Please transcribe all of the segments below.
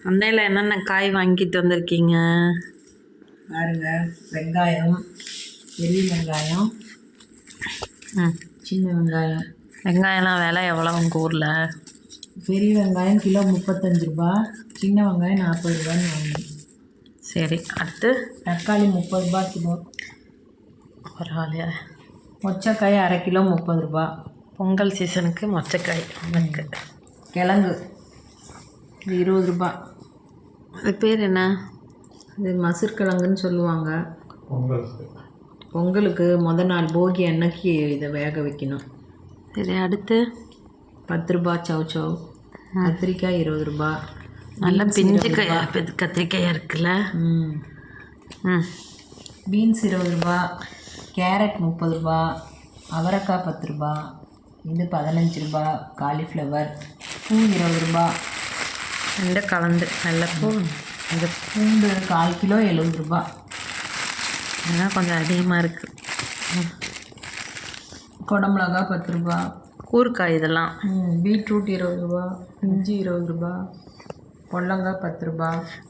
அன்னையில் என்னென்ன காய் வாங்கிட்டு வந்திருக்கீங்க பாருங்க, வெங்காயம், பெரிய வெங்காயம், சின்ன வெங்காயம். வெங்காயம்லாம் விலை எவ்வளோ உங்கள் ஊரில்? பெரிய வெங்காயம் கிலோ 35 ரூபா, சின்ன வெங்காயம் 40 ரூபான்னு வாங்கணும். சரி, அடுத்து தக்காளி 30 ரூபா கிலோ. பரவாயில்லையா? மொச்சக்காய் அரை கிலோ 30 ரூபா. பொங்கல் சீசனுக்கு மொச்சக்காய் எனக்கு. கிழங்கு இது 20 ரூபா. அது பேர் என்ன? இது மசுர்கிழங்குன்னு சொல்லுவாங்க. பொங்கலுக்கு நாள் போகி அன்னைக்கு இதை வேக வைக்கணும். சரி, அடுத்து 10 ரூபா சவுச்சவ். கத்திரிக்காய் 20 ரூபா. நல்ல பிஞ்சு கத்திரிக்காயாக இருக்குல்ல. பீன்ஸ் 20 ரூபா. கேரட் 30 ரூபா. அவரைக்காய் 10 ரூபா. இது 15 ரூபா. காலிஃப்ளவர் பூ 20 ரூபா. ரெண்டு கலந்து நல்ல பூ. இந்த பூண்டு 1/4 கிலோ 70 ரூபா. இதெல்லாம் கொஞ்சம் அதிகமாக இருக்குது. குடமிளகா 10 ரூபா. கூறுக்காய் இதெல்லாம். பீட்ரூட் 20 ரூபா. இஞ்சி 20 ரூபா. பொல்லங்காய் 10 ரூபா.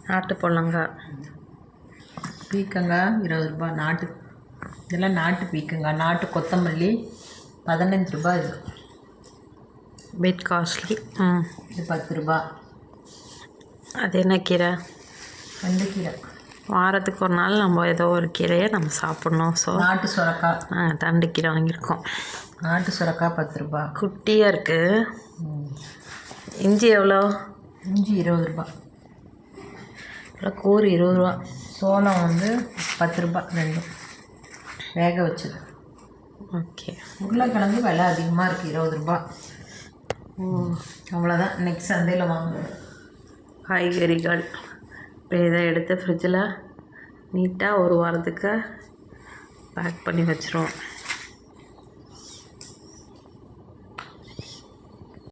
நாட்டு பொல்லங்காய். பீக்கங்காய் 20 ரூபா. இதெல்லாம் நாட்டு பீக்கங்காய். நாட்டு கொத்தமல்லி 15 ரூபா. இது பீட் காஸ்ட்லி. இது 10 ரூபா. அது என்ன கீரை? வெந்த கீரை. வாரத்துக்கு ஒரு நாள் நம்ம ஏதோ ஒரு கீரையை நம்ம சாப்பிட்ணும். ஸோ நாட்டு சுரக்காய். தண்டு கீரை வாங்கியிருக்கோம். நாட்டு சுரக்காய் 10 ரூபா. குட்டியாக இருக்குது. இஞ்சி எவ்வளோ? இஞ்சி 20 ரூபா. கூறு 20 ரூபா. சோளம் 10 ரூபா ரெண்டும் வேக வச்சது. ஓகே. உருளைக்கிழங்கு விலை அதிகமாக இருக்குது, 20 ரூபா. அவ்வளோதான். நெக்ஸ்ட் சந்தையில் வாங்குவோம். காய்கறிகள் இப்போ இதை எடுத்து ஃப்ரிட்ஜில் நீட்டாக ஒரு வாரத்துக்கு பேக் பண்ணி வச்சுருவோம்.